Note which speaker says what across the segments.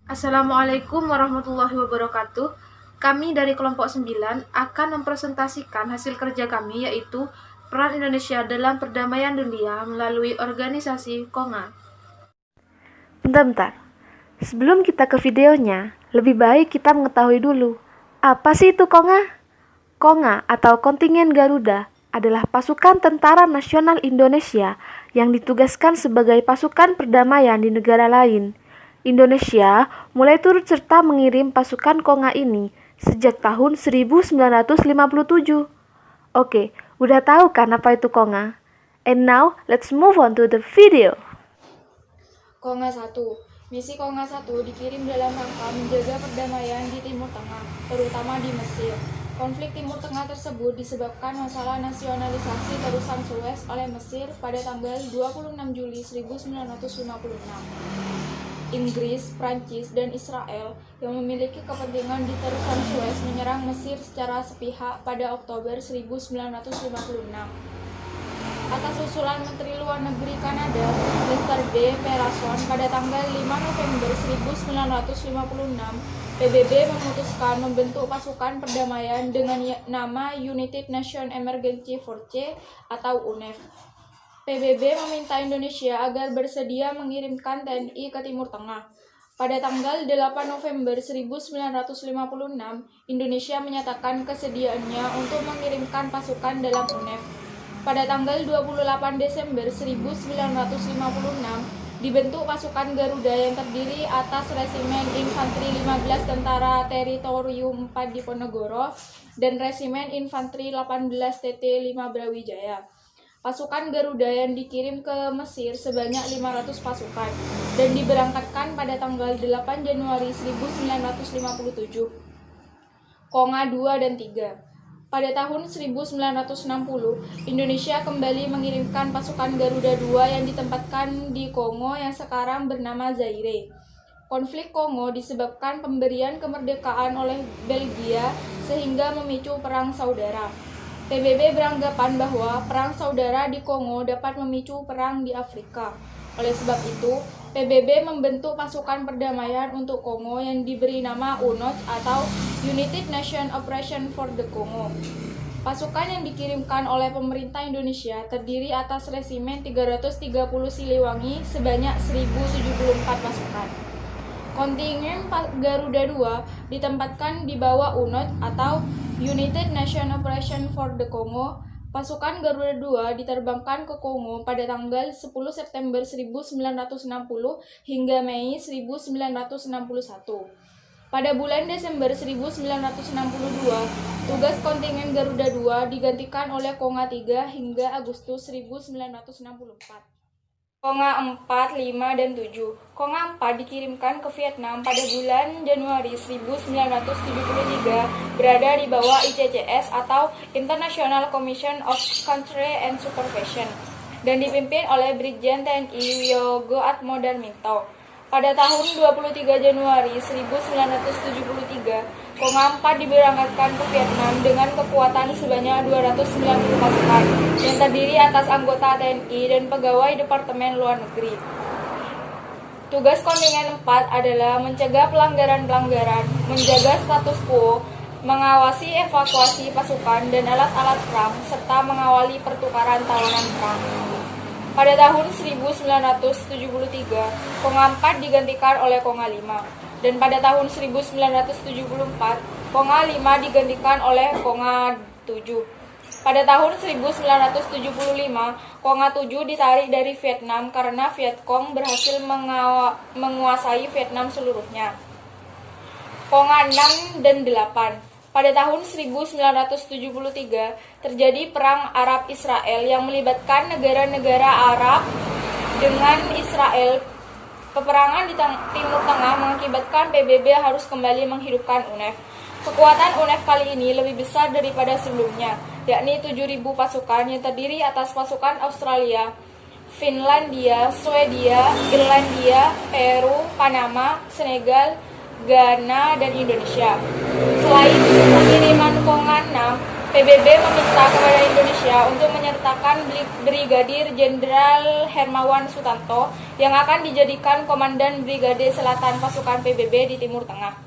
Speaker 1: Assalamualaikum warahmatullahi wabarakatuh. Kami dari kelompok 9 akan mempresentasikan hasil kerja kami, yaitu peran Indonesia dalam perdamaian dunia melalui organisasi KONGA.
Speaker 2: Bentar. Sebelum kita ke videonya, lebih baik kita mengetahui dulu, apa sih itu KONGA? KONGA atau Kontingen Garuda adalah pasukan tentara nasional Indonesia yang ditugaskan sebagai pasukan perdamaian di negara lain. Indonesia mulai turut serta mengirim pasukan KONGA ini sejak tahun 1957. Oke, udah tahu kan apa itu KONGA? And now, let's move on to the video.
Speaker 3: KONGA 1. Misi KONGA 1 dikirim dalam rangka menjaga perdamaian di Timur Tengah, terutama di Mesir. Konflik Timur Tengah tersebut disebabkan masalah nasionalisasi terusan Suez oleh Mesir pada tanggal 26 Juli 1956. Inggris, Prancis, dan Israel yang memiliki kepentingan di terusan Suez menyerang Mesir secara sepihak pada Oktober 1956. Atas usulan Menteri Luar Negeri Kanada, Lester D. Pearson, pada tanggal 5 November 1956, PBB memutuskan membentuk pasukan perdamaian dengan nama United Nations Emergency Force atau UNEF. PBB meminta Indonesia agar bersedia mengirimkan TNI ke Timur Tengah. Pada tanggal 8 November 1956, Indonesia menyatakan kesediaannya untuk mengirimkan pasukan dalam UNEF. Pada tanggal 28 Desember 1956, dibentuk pasukan Garuda yang terdiri atas Resimen Infanteri 15 Tentara Teritorium 4 Diponegoro dan Resimen Infanteri 18 TT 5 Brawijaya. Pasukan Garuda yang dikirim ke Mesir sebanyak 500 pasukan dan diberangkatkan pada tanggal 8 Januari 1957. KONGA 2 dan 3. Pada tahun 1960, Indonesia kembali mengirimkan pasukan Garuda 2 yang ditempatkan di Kongo yang sekarang bernama Zaire. Konflik Kongo disebabkan pemberian kemerdekaan oleh Belgia sehingga memicu perang saudara. PBB beranggapan bahwa perang saudara di Kongo dapat memicu perang di Afrika. Oleh sebab itu, PBB membentuk pasukan perdamaian untuk Kongo yang diberi nama UNOC atau United Nations Operation for the Congo. Pasukan yang dikirimkan oleh pemerintah Indonesia terdiri atas Resimen 330 Siliwangi sebanyak 1074 pasukan. Kontingen Garuda 2 ditempatkan di bawah UNOC atau United Nations Operation for the Congo. Pasukan Garuda 2 diterbangkan ke Kongo pada tanggal 10 September 1960 hingga Mei 1961. Pada bulan Desember 1962, tugas kontingen Garuda 2 digantikan oleh KONGA 3 hingga Agustus 1964. KONGA 4, 5, dan 7. KONGA 4 dikirimkan ke Vietnam pada bulan Januari 1973, berada di bawah ICCS atau International Commission of Control and Supervision, dan dipimpin oleh Brigjen TNI Wiyogo Atmodarminto. Pada tahun 23 Januari 1973, KONGA 4 diberangkatkan ke Vietnam dengan kekuatan sebanyak 290 pasukan yang terdiri atas anggota TNI dan pegawai Departemen Luar Negeri. Tugas kontingen 4 adalah mencegah pelanggaran-pelanggaran, menjaga status quo, mengawasi evakuasi pasukan dan alat-alat perang, serta mengawali pertukaran tawanan perang. Pada tahun 1973, KONGA 4 digantikan oleh KONGA 5. Dan pada tahun 1974, KONGA 5 digantikan oleh KONGA 7. Pada tahun 1975, KONGA 7 ditarik dari Vietnam karena Vietcong berhasil menguasai Vietnam seluruhnya. KONGA 6 dan 8. Pada tahun 1973, terjadi Perang Arab-Israel yang melibatkan negara-negara Arab dengan Israel. Peperangan di Timur Tengah mengakibatkan PBB harus kembali menghidupkan UNEF. Kekuatan UNEF kali ini lebih besar daripada sebelumnya, yakni 7.000 pasukan yang terdiri atas pasukan Australia, Finlandia, Swedia, Irlandia, Peru, Panama, Senegal, Ghana, dan Indonesia. Selain pengiriman KONGA 6, PBB meminta kepada Indonesia untuk menyertakan Brigadir Jenderal Hermawan Sutanto yang akan dijadikan Komandan Brigade Selatan pasukan PBB di Timur Tengah.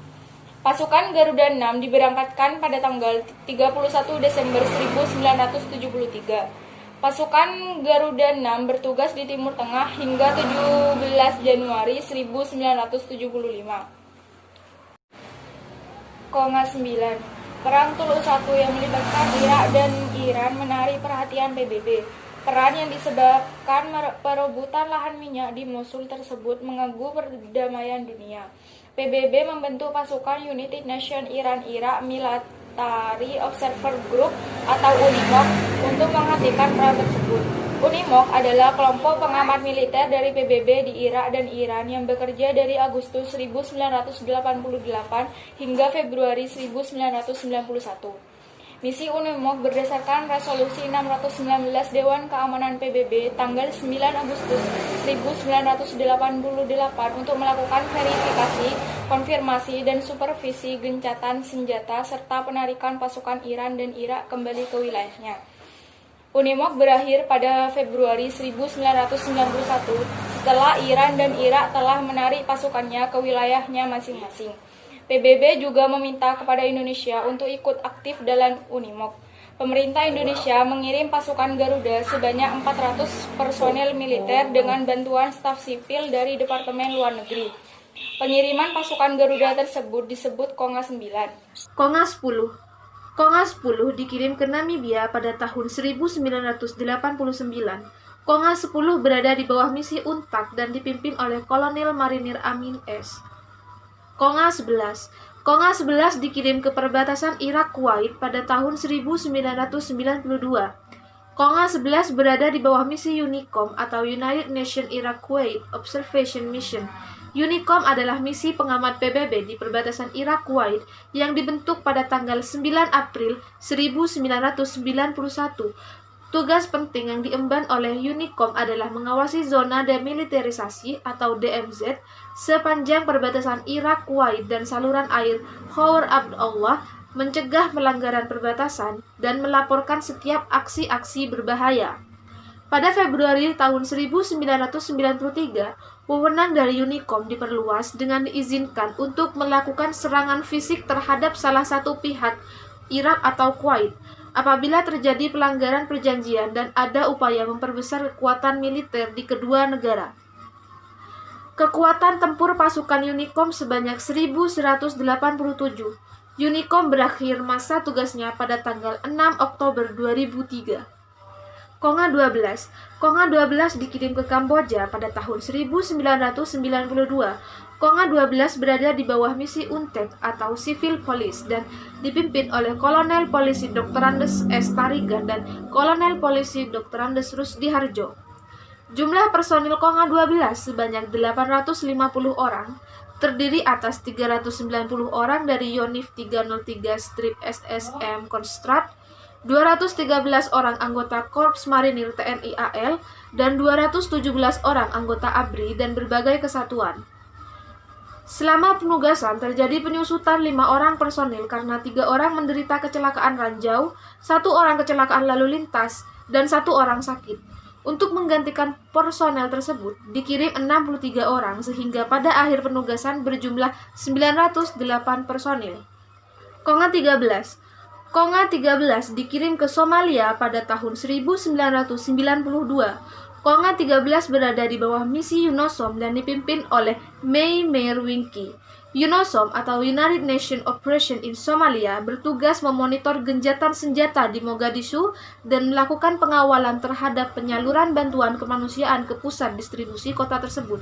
Speaker 3: Pasukan Garuda 6 diberangkatkan pada tanggal 31 Desember 1973. Pasukan Garuda 6 bertugas di Timur Tengah hingga 17 Januari 1975. Konga 9. Perang Tulu 1 yang melibatkan Irak dan Iran menarik perhatian PBB. Peran yang disebabkan perebutan lahan minyak di Mosul tersebut mengganggu perdamaian dunia. PBB membentuk pasukan United Nations Iran-Irak Military Observer Group atau UNIMOG untuk menghentikan perang tersebut. UNIMOG adalah kelompok pengamat militer dari PBB di Irak dan Iran yang bekerja dari Agustus 1988 hingga Februari 1991. Misi UNIMOG berdasarkan Resolusi 619 Dewan Keamanan PBB tanggal 9 Agustus 1988 untuk melakukan verifikasi, konfirmasi, dan supervisi gencatan senjata serta penarikan pasukan Iran dan Irak kembali ke wilayahnya. UNIMOG berakhir pada Februari 1991 setelah Iran dan Irak telah menarik pasukannya ke wilayahnya masing-masing. PBB juga meminta kepada Indonesia untuk ikut aktif dalam UNIMOG. Pemerintah Indonesia mengirim pasukan Garuda sebanyak 400 personel militer dengan bantuan staf sipil dari Departemen Luar Negeri. Pengiriman pasukan Garuda tersebut disebut Konga 9.
Speaker 1: Konga 10. Konga 10 dikirim ke Namibia pada tahun 1989. Konga 10 berada di bawah misi UNTAC dan dipimpin oleh Kolonel Marinir Amin S. Konga 11. Konga 11 dikirim ke perbatasan Irak-Kuwait pada tahun 1992. Konga 11 berada di bawah misi UNICOM atau United Nations Iraq-Kuwait Observation Mission. UNICOM adalah misi pengamat PBB di perbatasan Irak-Kuwait yang dibentuk pada tanggal 9 April 1991. Tugas penting yang diemban oleh UNICOM adalah mengawasi zona demilitarisasi atau DMZ sepanjang perbatasan Irak-Kuwait dan saluran air Khawar Abdullah, mencegah pelanggaran perbatasan, dan melaporkan setiap aksi-aksi berbahaya. Pada Februari tahun 1993, wewenang dari UNICOM diperluas dengan diizinkan untuk melakukan serangan fisik terhadap salah satu pihak Irak atau Kuwait apabila terjadi pelanggaran perjanjian dan ada upaya memperbesar kekuatan militer di kedua negara. Kekuatan tempur pasukan UNICOM sebanyak 1.187. UNICOM berakhir masa tugasnya pada tanggal 6 Oktober 2003. Konga 12. Konga 12 dikirim ke Kamboja pada tahun 1992. Konga 12 berada di bawah misi UNTEC atau Civil Police dan dipimpin oleh Kolonel Polisi Dr. Andes S. Tarigan dan Kolonel Polisi Dr. Andes Rusdi Harjo. Jumlah personil Konga 12 sebanyak 850 orang, terdiri atas 390 orang dari Yonif 303 Strip SSM Konstrat, 213 orang anggota Korps Marinir TNI AL, dan 217 orang anggota ABRI dan berbagai kesatuan. Selama penugasan terjadi penyusutan 5 orang personil karena 3 orang menderita kecelakaan ranjau, 1 orang kecelakaan lalu lintas, dan 1 orang sakit. Untuk menggantikan personel tersebut, dikirim 63 orang sehingga pada akhir penugasan berjumlah 908 personil. Konga 13. Konga 13 dikirim ke Somalia pada tahun 1992. Konga 13 berada di bawah misi UNOSOM dan dipimpin oleh May Merwinki. UNOSOM atau United Nations Operation in Somalia bertugas memonitor gencatan senjata di Mogadishu dan melakukan pengawalan terhadap penyaluran bantuan kemanusiaan ke pusat distribusi kota tersebut.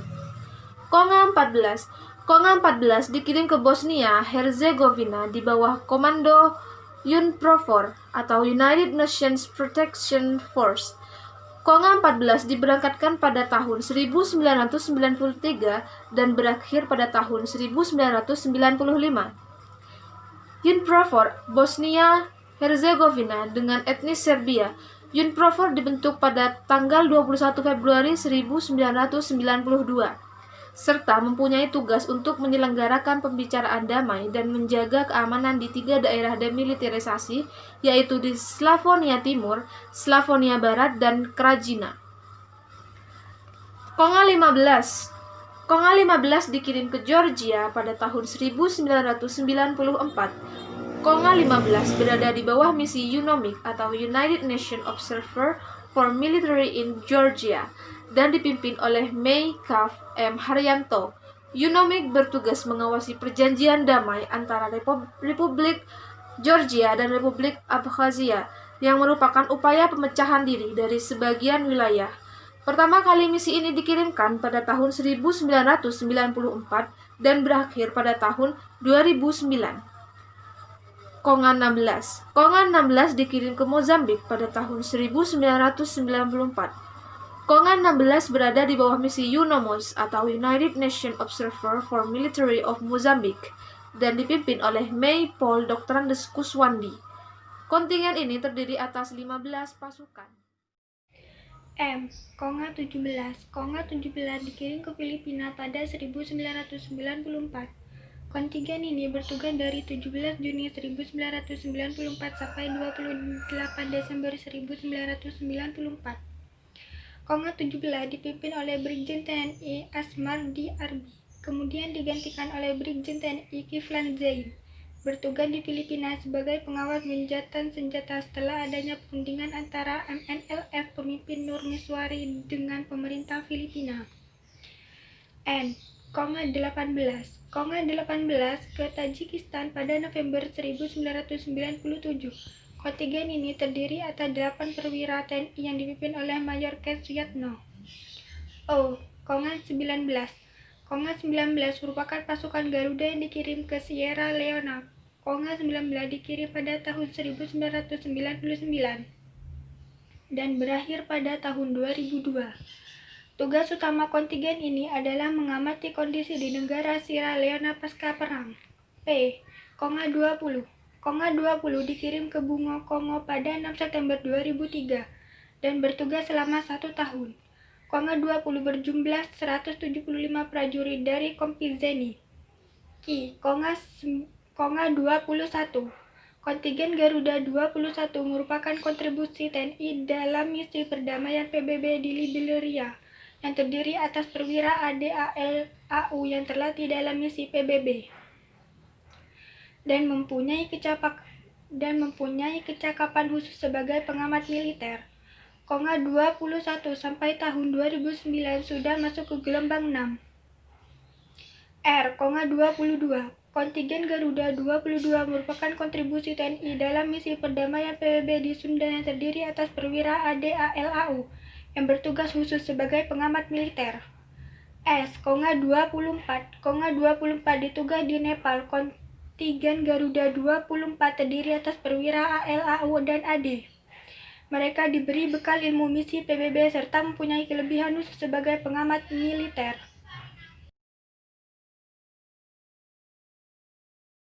Speaker 1: Konga 14. Konga 14 dikirim ke Bosnia Herzegovina di bawah komando UNPROFOR atau United Nations Protection Force. Konga 14 diberangkatkan pada tahun 1993 dan berakhir pada tahun 1995. UNPROFOR Bosnia Herzegovina dengan etnis Serbia. UNPROFOR dibentuk pada tanggal 21 Februari 1992. serta mempunyai tugas untuk menyelenggarakan pembicaraan damai dan menjaga keamanan di 3 daerah demilitarisasi, yaitu di Slavonia Timur, Slavonia Barat, dan Krajina. Konga 15 Konga 15 dikirim ke Georgia pada tahun 1994. Konga 15 berada di bawah misi UNOMIC atau United Nations Observer for Military in Georgia dan dipimpin oleh May Kaf M. Haryanto. UNOMIC bertugas mengawasi perjanjian damai antara Republik Georgia dan Republik Abkhazia yang merupakan upaya pemecahan diri dari sebagian wilayah. Pertama kali misi ini dikirimkan pada tahun 1994 dan berakhir pada tahun 2009. Konga 16 dikirim ke Mozambik pada tahun 1994. Konga 16 berada di bawah misi UNOMOS atau United Nations Observer for Military of Mozambique dan dipimpin oleh May Paul Drs. Kuswandi. Kontingen ini terdiri atas 15 pasukan.
Speaker 4: Konga 17 dikirim ke Filipina pada 1994. Kontingen ini bertugas dari 17 Juni 1994 sampai 28 Desember 1994. Konga 17 dipimpin oleh Brigjen TNI Asmardi Arbi, kemudian digantikan oleh Brigjen TNI Kiflan Zain, bertugas di Filipina sebagai pengawas gencatan senjata setelah adanya perundingan antara MNLF pemimpin Nur Miswari dengan pemerintah Filipina. Konga 18 ke Tajikistan pada November 1997. Kontingen ini terdiri atas 8 perwira TNI yang dipimpin oleh Mayor Ken Suyatno. Konga 19 merupakan pasukan Garuda yang dikirim ke Sierra Leone. Konga 19 dikirim pada tahun 1999 dan berakhir pada tahun 2002. Tugas utama kontingen ini adalah mengamati kondisi di negara Sierra Leone pasca perang. Konga 20 dikirim ke Bungo, Kongo pada 6 September 2003 dan bertugas selama 1 tahun. Konga 20 berjumlah 175 prajurit dari Kompizeni. Konga 21 Kontingen Garuda 21 merupakan kontribusi TNI dalam misi perdamaian PBB di Liberia yang terdiri atas perwira ADAL-AU yang terlatih dalam misi PBB dan mempunyai kecakapan khusus sebagai pengamat militer. Konga 21 sampai tahun 2009 sudah masuk ke gelombang 6. Konga 22 Kontingen Garuda 22 merupakan kontribusi TNI dalam misi perdamaian PBB di Sunda yang terdiri atas perwira ADAL-AU yang bertugas khusus sebagai pengamat militer. Konga 24 ditugas di Nepal. Kontingen Garuda 24 terdiri atas perwira AL-AU dan AD. Mereka diberi bekal ilmu misi PBB serta mempunyai kelebihan khusus sebagai pengamat militer.